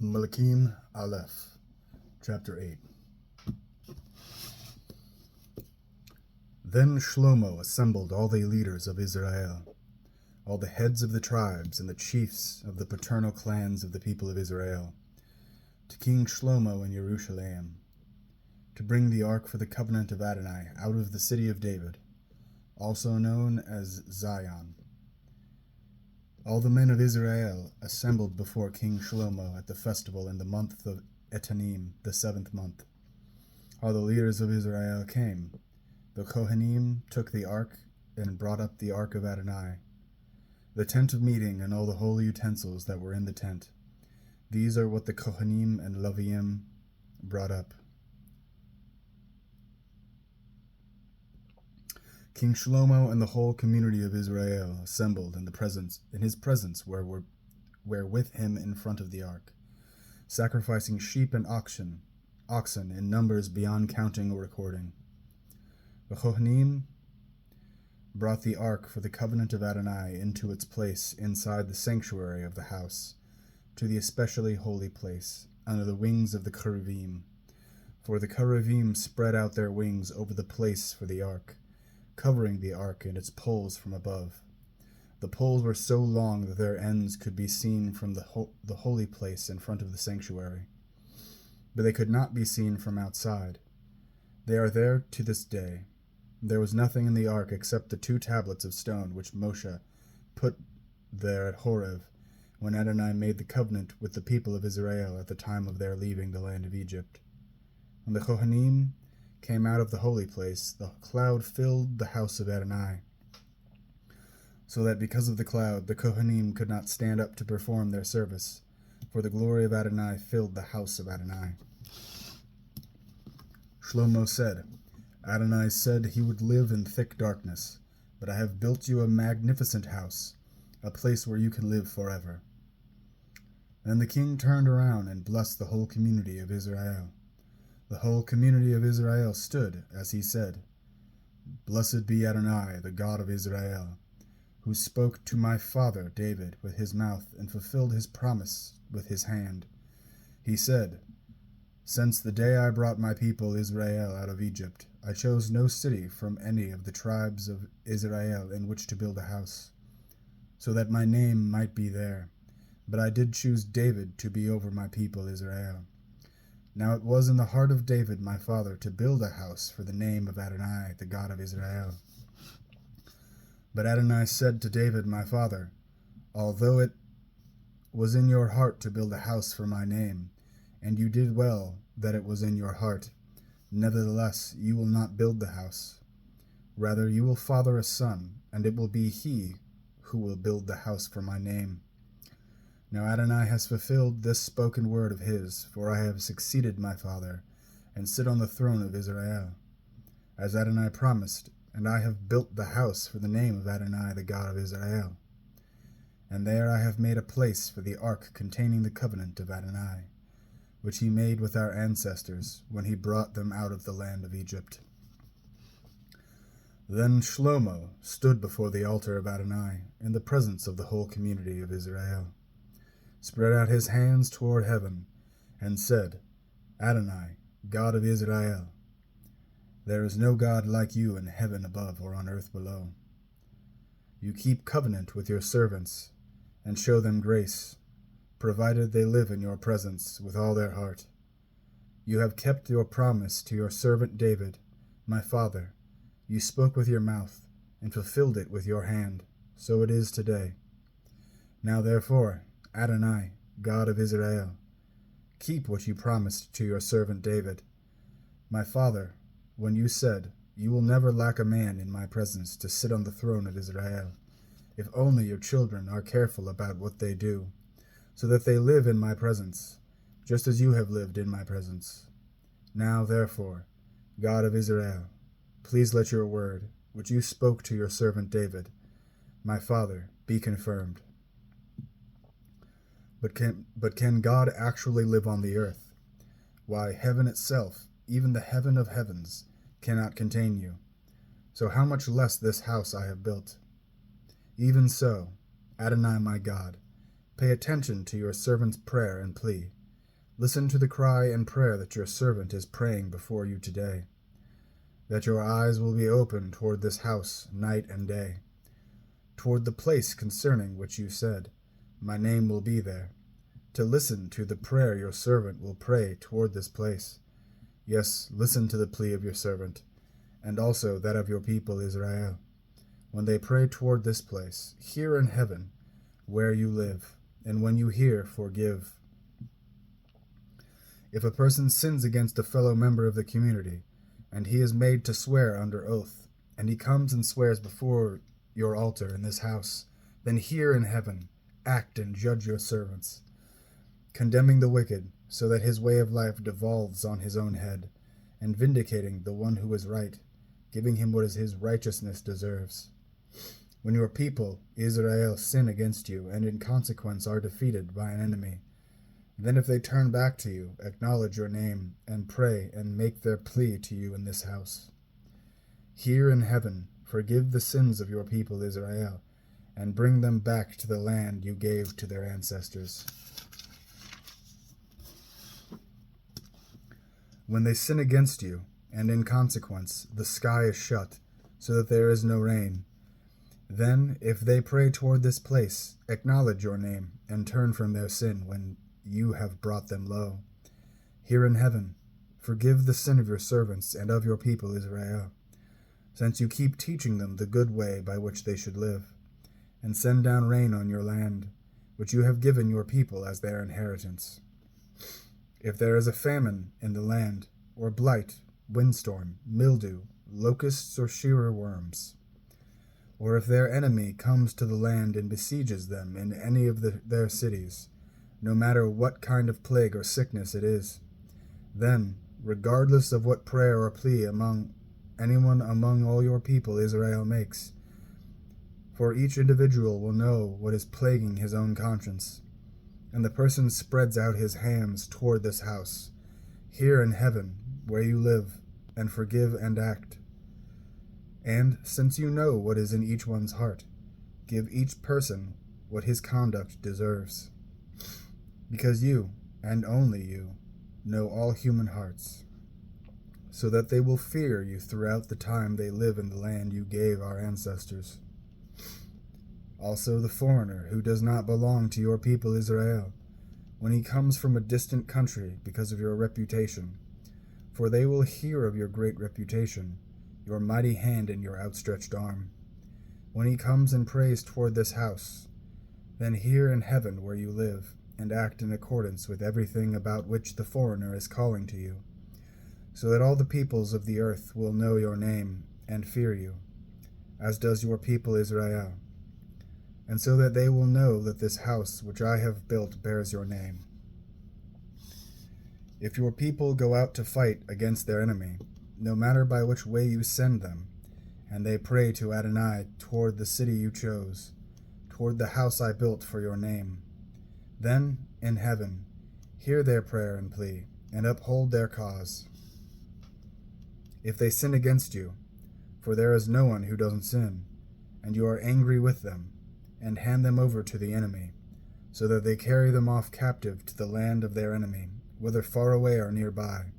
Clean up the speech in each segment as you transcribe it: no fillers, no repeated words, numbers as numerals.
Malakim Alef, Chapter 8. Then Shlomo assembled all the leaders of Israel, all the heads of the tribes and the chiefs of the paternal clans of the people of Israel, to King Shlomo in Yerushalayim, to bring the ark for the covenant of Adonai out of the city of David, also known as Zion. All the men of Israel assembled before King Shlomo at the festival in the month of Etanim, the 7th month. All the leaders of Israel came. The Kohanim took the ark and brought up the ark of Adonai, the tent of meeting and all the holy utensils that were in the tent. These are what the Kohanim and Leviim brought up. King Shlomo and the whole community of Israel assembled in his presence were with him in front of the ark, sacrificing sheep and oxen in numbers beyond counting or recording. The Kohanim brought the ark for the covenant of Adonai into its place inside the sanctuary of the house, to the especially holy place, under the wings of the cheruvim. For the cheruvim spread out their wings over the place for the ark, covering the ark and its poles from above. The poles were so long that their ends could be seen from the holy place in front of the sanctuary, but they could not be seen from outside. They are there to this day. There was nothing in the ark except the 2 tablets of stone which Moshe put there at Horeb, when Adonai made the covenant with the people of Israel at the time of their leaving the land of Egypt. When the Kohanim came out of the holy place, the cloud filled the house of Adonai, so that because of the cloud the Kohanim could not stand up to perform their service, for the glory of Adonai filled the house of Adonai. Shlomo said, Adonai said he would live in thick darkness, but I have built you a magnificent house, a place where you can live forever. Then the king turned around and blessed the whole community of Israel. The whole community of Israel stood, as he said, Blessed be Adonai, the God of Israel, who spoke to my father David with his mouth and fulfilled his promise with his hand. He said, Since the day I brought my people Israel out of Egypt, I chose no city from any of the tribes of Israel in which to build a house, so that my name might be there. But I did choose David to be over my people Israel. Now it was in the heart of David my father to build a house for the name of Adonai, the God of Israel. But Adonai said to David my father, Although it was in your heart to build a house for my name, and you did well that it was in your heart, nevertheless you will not build the house. Rather you will father a son, and it will be he who will build the house for my name. Now Adonai has fulfilled this spoken word of his, for I have succeeded my father, and sit on the throne of Israel, as Adonai promised, and I have built the house for the name of Adonai, the God of Israel. And there I have made a place for the ark containing the covenant of Adonai, which he made with our ancestors when he brought them out of the land of Egypt. Then Shlomo stood before the altar of Adonai in the presence of the whole community of Israel, spread out his hands toward heaven, and said, Adonai, God of Israel, there is no God like you in heaven above or on earth below. You keep covenant with your servants, and show them grace, provided they live in your presence with all their heart. You have kept your promise to your servant David, my father. You spoke with your mouth, and fulfilled it with your hand. So it is today. Now therefore, Adonai, God of Israel, keep what you promised to your servant David, my father, when you said, You will never lack a man in my presence to sit on the throne of Israel, if only your children are careful about what they do, so that they live in my presence, just as you have lived in my presence. Now, therefore, God of Israel, please let your word, which you spoke to your servant David, my father, be confirmed. But can God actually live on the earth? Why, heaven itself, even the heaven of heavens, cannot contain you. So how much less this house I have built? Even so, Adonai my God, pay attention to your servant's prayer and plea, Listen to the cry and prayer that your servant is praying before you today, that your eyes will be open toward this house night and day, toward the place concerning which you said, My name will be there, to listen to the prayer your servant will pray toward this place. Yes, listen to the plea of your servant, and also that of your people Israel. When they pray toward this place, hear in heaven where you live, and when you hear, forgive. If a person sins against a fellow member of the community, and he is made to swear under oath, and he comes and swears before your altar in this house, then hear in heaven, act and judge your servants, condemning the wicked, so that his way of life devolves on his own head, and vindicating the one who is right, giving him what his righteousness deserves. When your people, Israel, sin against you, and in consequence are defeated by an enemy, then if they turn back to you, acknowledge your name, and pray, and make their plea to you in this house. Hear in heaven, forgive the sins of your people Israel, and bring them back to the land you gave to their ancestors. When they sin against you, and in consequence the sky is shut, so that there is no rain, then if they pray toward this place, acknowledge your name, and turn from their sin when you have brought them low. Hear in heaven, forgive the sin of your servants and of your people Israel, since you keep teaching them the good way by which they should live, and send down rain on your land, which you have given your people as their inheritance. If there is a famine in the land, or blight, windstorm, mildew, locusts, or shearer worms, or if their enemy comes to the land and besieges them in any of their cities, no matter what kind of plague or sickness it is, then, regardless of what prayer or plea anyone among all your people Israel makes, for each individual will know what is plaguing his own conscience, and the person spreads out his hands toward this house, hear in heaven where you live, and forgive and act. And since you know what is in each one's heart, give each person what his conduct deserves, because you, and only you, know all human hearts, so that they will fear you throughout the time they live in the land you gave our ancestors. Also the foreigner who does not belong to your people Israel, when he comes from a distant country because of your reputation, for they will hear of your great reputation, your mighty hand and your outstretched arm. When he comes and prays toward this house, then hear in heaven where you live, and act in accordance with everything about which the foreigner is calling to you, so that all the peoples of the earth will know your name and fear you, as does your people Israel, and so that they will know that this house which I have built bears your name. If your people go out to fight against their enemy, no matter by which way you send them, and they pray to Adonai toward the city you chose, toward the house I built for your name, then, in heaven, hear their prayer and plea, and uphold their cause. If they sin against you, for there is no one who doesn't sin, and you are angry with them, and hand them over to the enemy, so that they carry them off captive to the land of their enemy, whether far away or nearby,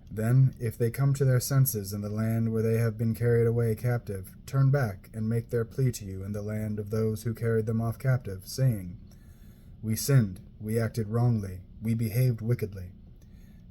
then, if they come to their senses in the land where they have been carried away captive, turn back and make their plea to you in the land of those who carried them off captive, saying, We sinned, we acted wrongly, we behaved wickedly.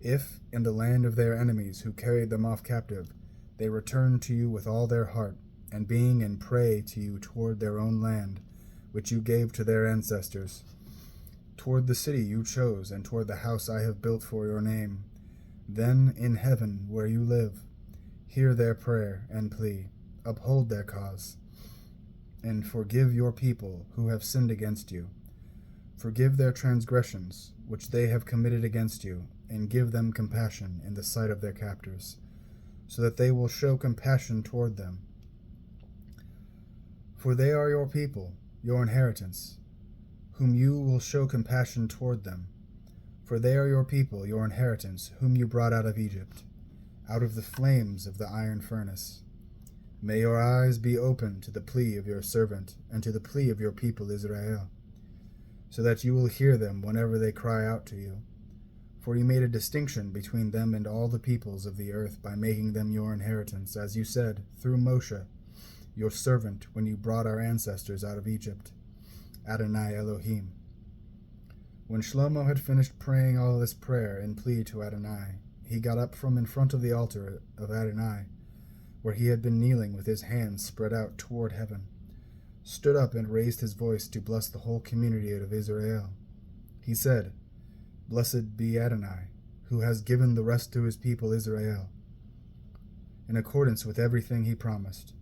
If, in the land of their enemies who carried them off captive, they return to you with all their heart, and being and pray to you toward their own land, which you gave to their ancestors, toward the city you chose, and toward the house I have built for your name, then in heaven where you live, hear their prayer and plea, uphold their cause, and forgive your people who have sinned against you. Forgive their transgressions, which they have committed against you, and give them compassion in the sight of their captors, so that they will show compassion toward them. For they are your people, your inheritance, whom you will show compassion toward them. For they are your people, your inheritance, whom you brought out of Egypt, out of the flames of the iron furnace. May your eyes be open to the plea of your servant, and to the plea of your people Israel, so that you will hear them whenever they cry out to you. For you made a distinction between them and all the peoples of the earth by making them your inheritance, as you said, through Moshe, your servant, when you brought our ancestors out of Egypt. Adonai Elohim. When Shlomo had finished praying all this prayer and plea to Adonai, he got up from in front of the altar of Adonai, where he had been kneeling with his hands spread out toward heaven, stood up and raised his voice to bless the whole community of Israel. He said, Blessed be Adonai, who has given the rest to his people Israel, in accordance with everything he promised.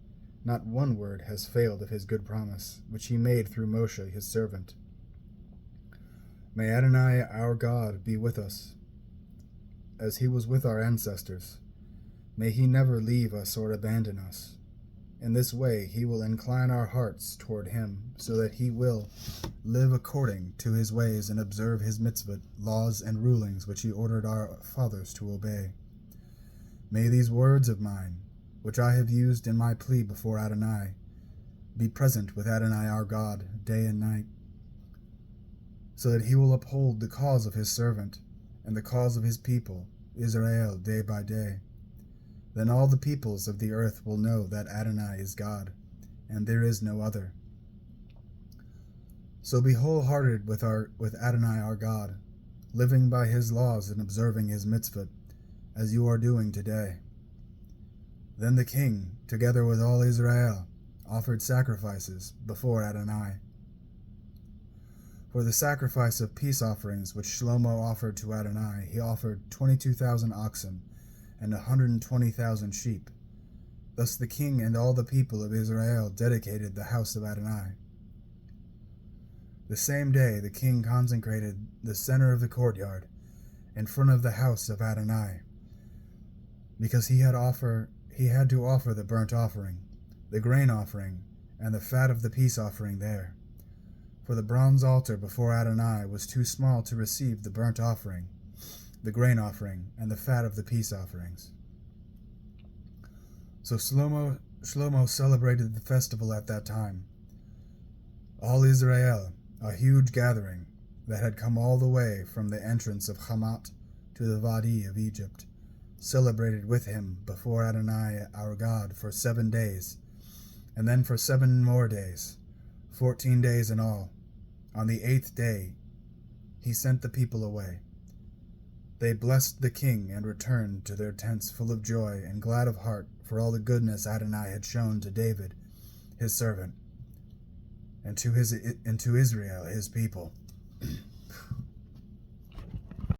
Not one word has failed of his good promise, which he made through Moshe his servant. May Adonai our God be with us, as he was with our ancestors. May he never leave us or abandon us. In this way he will incline our hearts toward him, so that he will live according to his ways and observe his mitzvot, laws and rulings which he ordered our fathers to obey. May these words of mine, which I have used in my plea before Adonai, be present with Adonai our God day and night, so that he will uphold the cause of his servant and the cause of his people, Israel, day by day. Then all the peoples of the earth will know that Adonai is God, and there is no other. So be wholehearted with Adonai our God, living by his laws and observing his mitzvot, as you are doing today. Then the king, together with all Israel, offered sacrifices before Adonai. For the sacrifice of peace offerings which Shlomo offered to Adonai, he offered 22,000 oxen and 120,000 sheep. Thus the king and all the people of Israel dedicated the house of Adonai. The same day the king consecrated the center of the courtyard in front of the house of Adonai, because he had to offer the burnt offering, the grain offering, and the fat of the peace offering there. For the bronze altar before Adonai was too small to receive the burnt offering, the grain offering, and the fat of the peace offerings. So Shlomo celebrated the festival at that time. All Israel, a huge gathering that had come all the way from the entrance of Hamat to the Vadi of Egypt, celebrated with him before Adonai our God for 7 days, and then for 7 more days, 14 days in all. On the 8th day he sent the people away. They blessed the king and returned to their tents full of joy and glad of heart for all the goodness Adonai had shown to David, his servant, and to Israel, his people.